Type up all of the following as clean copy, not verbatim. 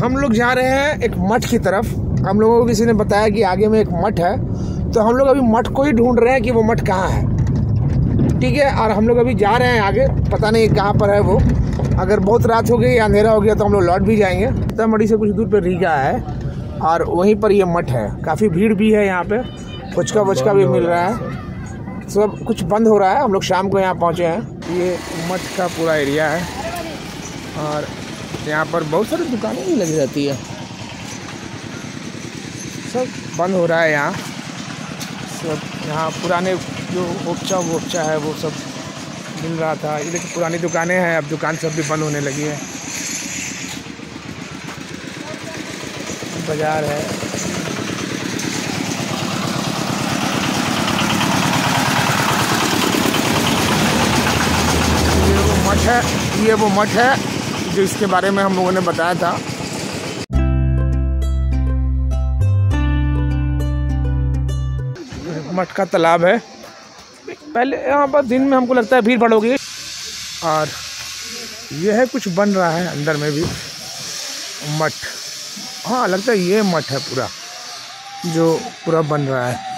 हम लोग जा रहे हैं एक मठ की तरफ। हम लोगों को किसी ने बताया कि आगे में एक मठ है, तो हम लोग अभी मठ को ही ढूंढ रहे हैं कि वो मठ कहाँ है। ठीक है, और हम लोग अभी जा रहे हैं आगे, पता नहीं कहाँ पर है वो। अगर बहुत रात हो गई या अंधेरा हो गया तो हम लोग लौट भी जाएंगे। सीतामढ़ी से कुछ दूर पे रीगा है और वहीं पर ये मठ है। काफ़ी भीड़ भी है यहाँ पे, फुचका वुचका भी मिल रहा है। सब कुछ बंद हो रहा है। हम लोग शाम को यहाँ पहुँचे हैं। ये मठ का पूरा एरिया है और यहाँ पर बहुत सारी दुकानें भी लगी रहती है। सब बंद हो रहा है यहाँ। सब यहाँ पुराने जो उपचा है वो सब मिल रहा था। ये देखिए पुरानी दुकानें हैं, अब दुकान सब भी बंद होने लगी है। बाजार है। ये वो मठ है जो इसके बारे में हम लोगों ने बताया था। मठ का तालाब है। पहले यहाँ पर दिन में हमको लगता है भीड़ भाड़ होगी। और यह है कुछ बन रहा है अंदर में भी मठ। हाँ, लगता है ये मठ है पूरा, जो पूरा बन रहा है।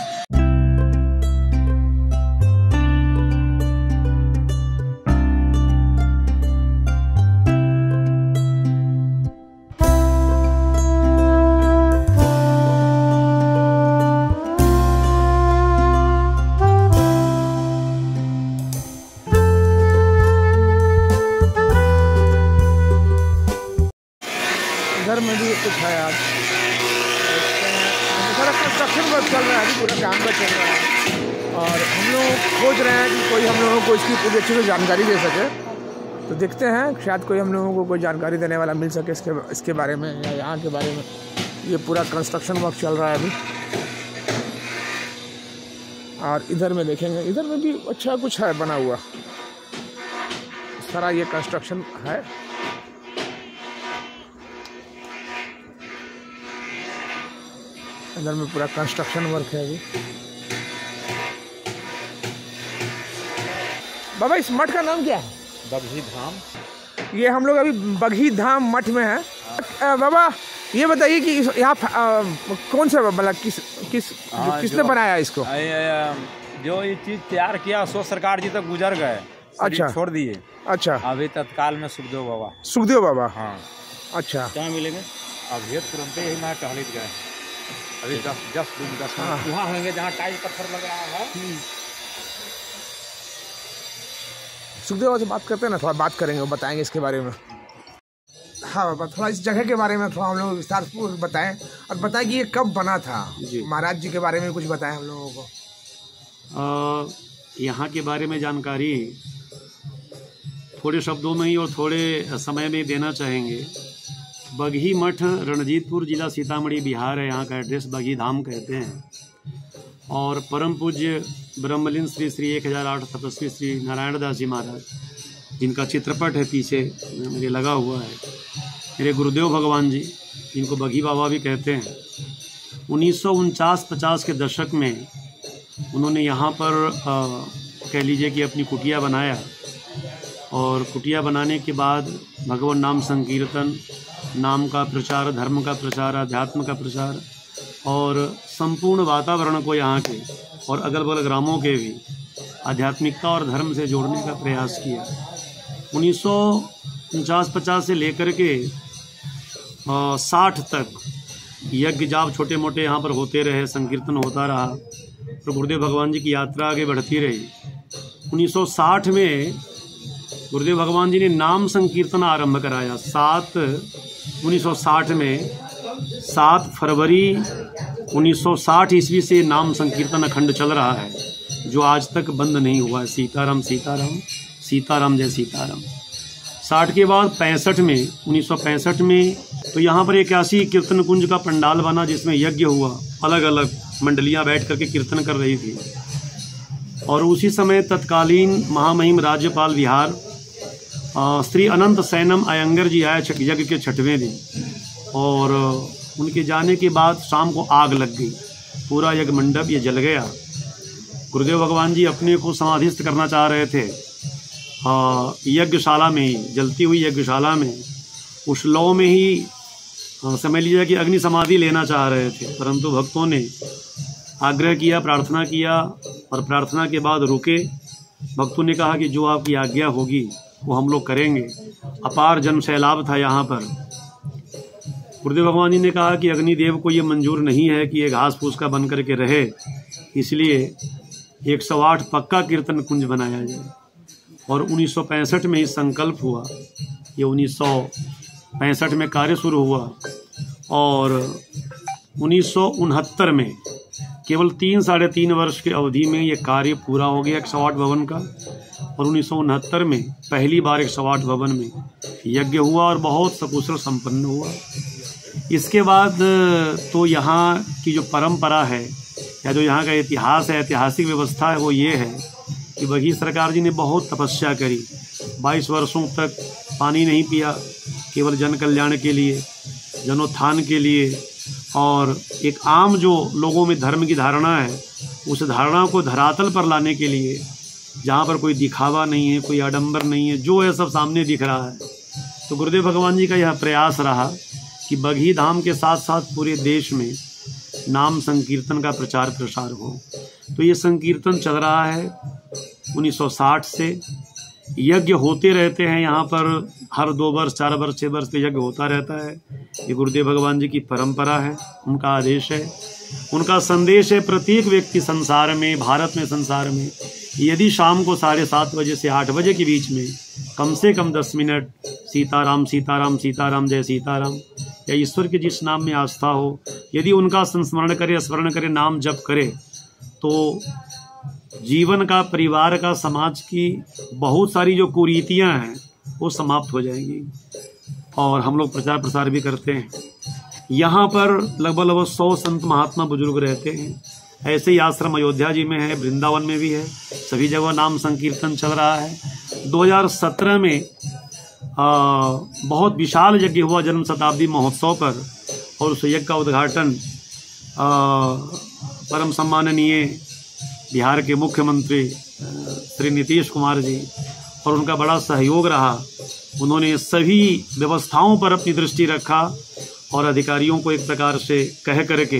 इधर में भी कुछ है आज। सारा कंस्ट्रक्शन वर्क चल रहा है, अभी पूरा काम का चल रहा है। और हम लोग खोज रहे हैं कि कोई हम लोगों को इसकी पूरी अच्छी से जानकारी दे सके। तो देखते हैं, शायद कोई हम लोगों को कोई जानकारी देने वाला मिल सके इसके बारे में या यहाँ के बारे में। ये पूरा कंस्ट्रक्शन वर्क चल रहा है अभी। और इधर में देखेंगे, इधर में भी अच्छा कुछ है बना हुआ। सारा ये कंस्ट्रक्शन है। अंदर में पूरा कंस्ट्रक्शन वर्क है अभी। बाबा, इस मठ का नाम क्या है? बगही धाम। ये हम लोग अभी बगही धाम मठ में है। बाबा, ये बताइए कि यहाँ कौन सा मतलब किसने बनाया इसको? जो ये चीज तैयार किया सो सरकार जी तक गुजर गए। अच्छा, छोड़ दिए। अच्छा, अभी तत्काल में सुखदेव बाबा। सुखदेव बाबा, हाँ। अच्छा, कहाँ मिलेंगे? अभी तुरंत ही मैं टहलित गए। अभी 10 मिनट वहाँ होंगे जहाँ टाइल पत्थर लग रहा है। सुखदेव बाबा से बात करते हैं ना, थोड़ा बात करेंगे, वो बताएंगे इसके बारे में। हाँ बाबा, थोड़ा इस जगह के बारे में थोड़ा हम लोग विस्तार पूर्वक बताएं। और बताएं कि ये कब बना था। महाराज जी के बारे में कुछ बताएं हम लोगों को। यहाँ के बारे में जानकारी थोड़े शब्दों में ही और थोड़े समय में देना चाहेंगे। बगही मठ रणजीतपुर जिला सीतामढ़ी बिहार है। यहाँ का एड्रेस बगही धाम कहते हैं। और परम पूज्य ब्रह्मलीन श्री श्री 1008 तपस्वी श्री नारायण दास जी महाराज, जिनका चित्रपट है पीछे मेरे लगा हुआ है, मेरे गुरुदेव भगवान जी, जिनको बगही बाबा भी कहते हैं, 1949-50 के दशक में उन्होंने यहाँ पर कह लीजिए कि अपनी कुटिया बनाया। और कुटिया बनाने के बाद भगवान नाम संकीर्तन, नाम का प्रचार, धर्म का प्रचार, अध्यात्म का प्रचार और संपूर्ण वातावरण को यहाँ के और अगल बगल ग्रामों के भी आध्यात्मिकता और धर्म से जोड़ने का प्रयास किया। 1949-50 से लेकर के 60 तक यज्ञ जाप छोटे मोटे यहाँ पर होते रहे, संकीर्तन होता रहा। तो गुरुदेव भगवान जी की यात्रा आगे बढ़ती रही। 1960 में गुरुदेव भगवान जी ने नाम संकीर्तन आरंभ कराया। 1960 में 7 फरवरी 1960 ईस्वी से नाम संकीर्तन अखंड चल रहा है, जो आज तक बंद नहीं हुआ है। सीताराम सीताराम, सीताराम जय सीताराम। 60 के बाद 65 में 1965 में तो यहाँ पर 81 कीर्तन कुंज का पंडाल बना, जिसमें यज्ञ हुआ। अलग अलग मंडलियाँ बैठ करके कीर्तन कर रही थी। और उसी समय तत्कालीन महामहिम राज्यपाल बिहार श्री अनंत सैनम अयंगर जी आए यज्ञ के 6वें दिन। और उनके जाने के बाद शाम को आग लग गई, पूरा यज्ञ मंडप ये जल गया। गुरुदेव भगवान जी अपने को समाधिस्थ करना चाह रहे थे यज्ञशाला में ही, जलती हुई यज्ञशाला में, उस लौ में ही समझ लीजिए कि अग्नि समाधि लेना चाह रहे थे, परंतु भक्तों ने आग्रह किया, प्रार्थना किया और प्रार्थना के बाद रुके। भक्तों ने कहा कि जो आपकी आज्ञा होगी वो हम लोग करेंगे। अपार जन सैलाब था यहाँ पर। गुरुदेव भगवान जी ने कहा कि अग्निदेव को ये मंजूर नहीं है कि ये घास फूस का बन करके रहे, इसलिए 108 पक्का कीर्तन कुंज बनाया जाए। और 1965 में ही संकल्प हुआ, ये 1965 में कार्य शुरू हुआ और 1969 में केवल 3-3.5 वर्ष की अवधि में ये कार्य पूरा हो गया 108 भवन का। और 1969 में पहली बार 108 भवन में यज्ञ हुआ और बहुत सकुशल संपन्न हुआ। इसके बाद तो यहाँ की जो परंपरा है या जो यहाँ का इतिहास है, ऐतिहासिक व्यवस्था है, वो ये है कि बघी सरकार जी ने बहुत तपस्या करी। 22 वर्षों तक पानी नहीं पिया, केवल जन कल्याण के लिए, जनोत्थान के लिए। और एक आम जो लोगों में धर्म की धारणा है, उस धारणा को धरातल पर लाने के लिए, जहाँ पर कोई दिखावा नहीं है, कोई आडंबर नहीं है, जो है सब सामने दिख रहा है। तो गुरुदेव भगवान जी का यह प्रयास रहा कि बघी धाम के साथ साथ पूरे देश में नाम संकीर्तन का प्रचार प्रसार हो। तो ये संकीर्तन चल रहा है 1960 से। यज्ञ होते रहते हैं यहाँ पर, हर 2 वर्ष 4 वर्ष 6 वर्ष पे यज्ञ होता रहता है। ये गुरुदेव भगवान जी की परंपरा है, उनका आदेश है, उनका संदेश है। प्रत्येक व्यक्ति संसार में, भारत में, संसार में यदि शाम को 7:30 बजे से 8 बजे के बीच में कम से कम 10 मिनट सीताराम सीताराम सीताराम जय सीताराम या ईश्वर के जिस नाम में आस्था हो, यदि उनका संस्मरण करे, स्मरण करे, नाम जप करे, तो जीवन का, परिवार का, समाज की बहुत सारी जो कुरीतियां हैं वो समाप्त हो जाएंगी। और हम लोग प्रचार प्रसार भी करते हैं। यहाँ पर लगभग 100 संत महात्मा बुजुर्ग रहते हैं। ऐसे ही आश्रम अयोध्या जी में है, वृंदावन में भी है, सभी जगह नाम संकीर्तन चल रहा है। 2017 में बहुत विशाल यज्ञ हुआ जन्म शताब्दी महोत्सव पर, और उस यज्ञ का उद्घाटन परम सम्माननीय बिहार के मुख्यमंत्री श्री नीतीश कुमार जी, और उनका बड़ा सहयोग रहा। उन्होंने सभी व्यवस्थाओं पर अपनी दृष्टि रखा और अधिकारियों को एक प्रकार से कह करके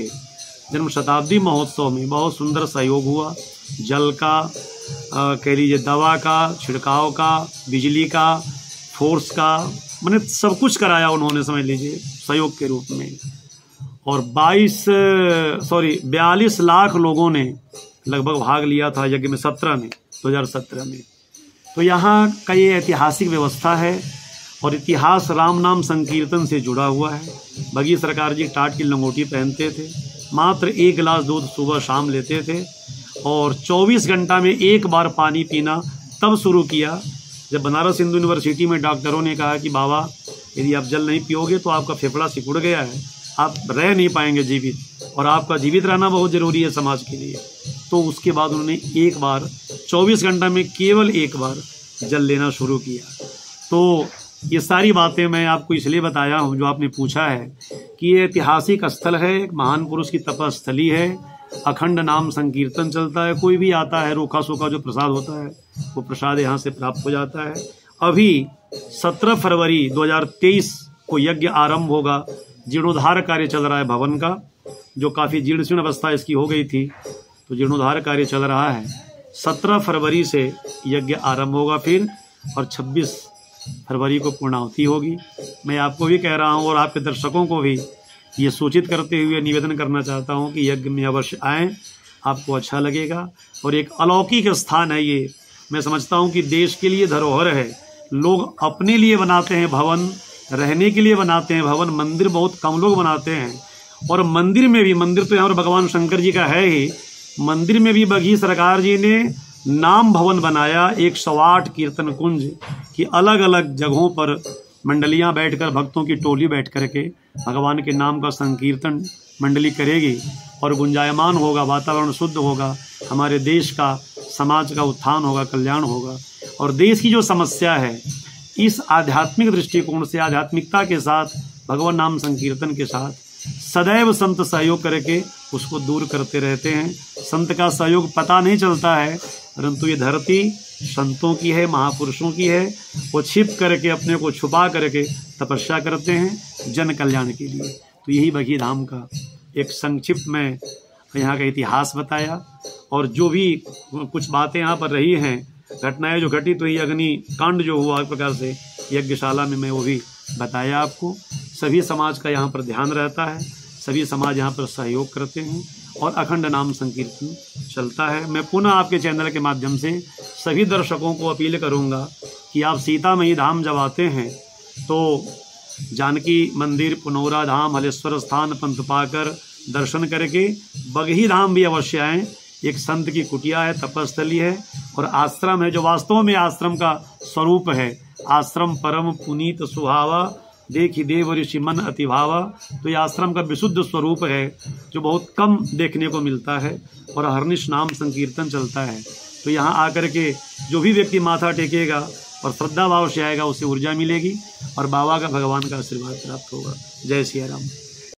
जन्म शताब्दी महोत्सव में बहुत सुंदर सहयोग हुआ। जल का, कह लीजिए दवा का, छिड़काव का, बिजली का, फोर्स का, मैंने सब कुछ कराया उन्होंने, समझ लीजिए सहयोग के रूप में। और 42 लाख लोगों ने लगभग भाग लिया था यज्ञ में 2017 में। तो यहाँ का ये ऐतिहासिक व्यवस्था है और इतिहास राम नाम संकीर्तन से जुड़ा हुआ है। बघी सरकार जी टाट की लंगोटी पहनते थे, मात्र 1 गिलास दूध सुबह शाम लेते थे और 24 घंटा में 1 बार पानी पीना तब शुरू किया जब बनारस हिंदू यूनिवर्सिटी में डॉक्टरों ने कहा कि बाबा यदि आप जल नहीं पियोगे तो आपका फेफड़ा सिकुड़ गया है, आप रह नहीं पाएंगे जीवित, और आपका जीवित रहना बहुत ज़रूरी है समाज के लिए। तो उसके बाद उन्होंने 1 बार 24 घंटा में केवल 1 बार जल लेना शुरू किया। तो ये सारी बातें मैं आपको इसलिए बताया हूँ, जो आपने पूछा है कि ये ऐतिहासिक स्थल है, एक महान पुरुष की तपस्थली है, अखंड नाम संकीर्तन चलता है। कोई भी आता है, रूखा सूखा जो प्रसाद होता है वो प्रसाद यहाँ से प्राप्त हो जाता है। अभी 17 फरवरी 2023 को यज्ञ आरंभ होगा। जीर्णोद्धार कार्य चल रहा है भवन का, जो काफ़ी जीर्ण अवस्था इसकी हो गई थी, तो जीर्णोद्धार कार्य चल रहा है। 17 फरवरी से यज्ञ आरंभ होगा फिर, और 26 फरवरी को पूर्णाहुति होगी। मैं आपको भी कह रहा हूँ और आपके दर्शकों को भी ये सूचित करते हुए निवेदन करना चाहता हूँ कि यज्ञ में अवश्य आएँ, आपको अच्छा लगेगा। और एक अलौकिक स्थान है ये, मैं समझता हूँ कि देश के लिए धरोहर है। लोग अपने लिए बनाते हैं भवन, रहने के लिए बनाते हैं भवन, मंदिर बहुत कम लोग बनाते हैं। और मंदिर में भी, मंदिर तो यहाँ पर भगवान शंकर जी का है ही, मंदिर में भी बघी सरकार जी ने नाम भवन बनाया। 108 कीर्तन कुंज की अलग अलग जगहों पर मंडलियां बैठकर, भक्तों की टोली बैठ करके भगवान के नाम का संकीर्तन मंडली करेगी और गुंजायमान होगा, वातावरण शुद्ध होगा, हमारे देश का, समाज का उत्थान होगा, कल्याण होगा। और देश की जो समस्या है, इस आध्यात्मिक दृष्टिकोण से, आध्यात्मिकता के साथ, भगवान नाम संकीर्तन के साथ सदैव संत सहयोग करके उसको दूर करते रहते हैं। संत का सहयोग पता नहीं चलता है, परंतु ये धरती संतों की है, महापुरुषों की है। वो छिप करके अपने को छुपा करके तपस्या करते हैं जन कल्याण के लिए। तो यही बगही धाम का एक संक्षिप्त में यहाँ का इतिहास बताया, और जो भी कुछ बातें यहाँ पर रही हैं, घटनाएं जो घटित हुई, अग्नि कांड जो हुआ एक प्रकार से यज्ञशाला में, मैं वो भी बताया आपको। सभी समाज का यहाँ पर ध्यान रहता है, सभी समाज यहाँ पर सहयोग करते हैं और अखंड नाम संकीर्तन चलता है। मैं पुनः आपके चैनल के माध्यम से सभी दर्शकों को अपील करूँगा कि आप सीतामढ़ी धाम जब आते हैं तो जानकी मंदिर, पुनौरा धाम, हलेश्वर स्थान पंथ पाकर दर्शन करके बगही धाम भी अवश्य आएँ। एक संत की कुटिया है, तपस्थली है और आश्रम है, जो वास्तव में आश्रम का स्वरूप है। आश्रम परम पुनीत सुहावा, देखी देव ऋषि मन अतिभावा। तो ये आश्रम का विशुद्ध स्वरूप है, जो बहुत कम देखने को मिलता है, और हरनिश नाम संकीर्तन चलता है। तो यहाँ आकर के जो भी व्यक्ति माथा टेकेगा और श्रद्धा भाव से आएगा, उसे ऊर्जा मिलेगी और बाबा का, भगवान का आशीर्वाद प्राप्त होगा। जय सिया राम।